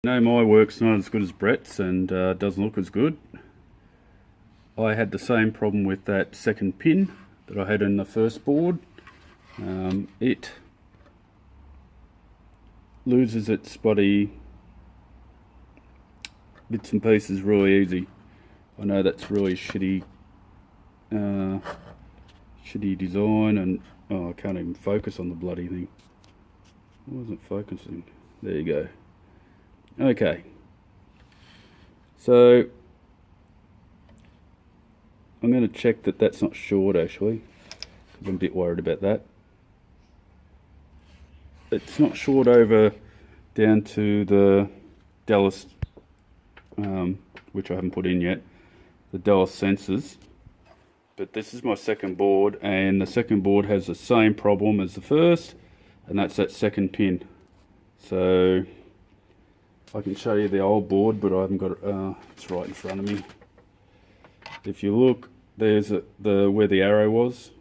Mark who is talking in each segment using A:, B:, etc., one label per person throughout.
A: No, my work's not as good as Brett's and doesn't look as good. I had the same problem with that second pin that I had in the first board. It loses its body bits and pieces really easy. I know that's really shitty design, and I can't even focus on the bloody thing. I wasn't focusing. There you go. Okay, so I'm going to check that that's not short actually, because I'm a bit worried about that. It's not short over down to the Dallas, which I haven't put in yet, the Dallas sensors. But this is my second board, and the second board has the same problem as the first, and that's that second pin. So I can show you the old board, but I haven't got it. It's right in front of me. If you look, there's where the arrow was.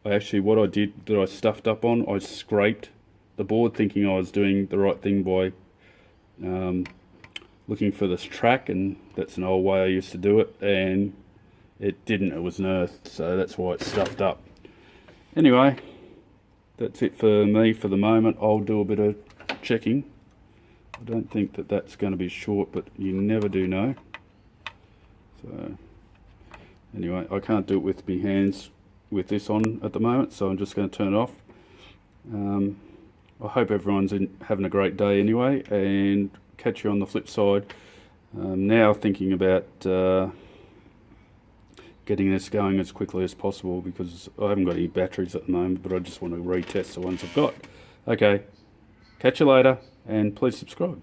A: What I did that I stuffed up on, I scraped the board thinking I was doing the right thing by looking for this track, and that's an old way I used to do it, and it didn't. It was unearthed, so that's why it's stuffed up. Anyway, that's it for me for the moment. I'll do a bit of checking. I don't think that that's going to be short, but you never do know. So anyway, I can't do it with my hands with this on at the moment, so I'm just going to turn it off. I hope everyone's having a great day anyway, and catch you on the flip side. Now thinking about getting this going as quickly as possible, because I haven't got any batteries at the moment, but I just want to retest the ones I've got. Okay, catch you later, and please subscribe.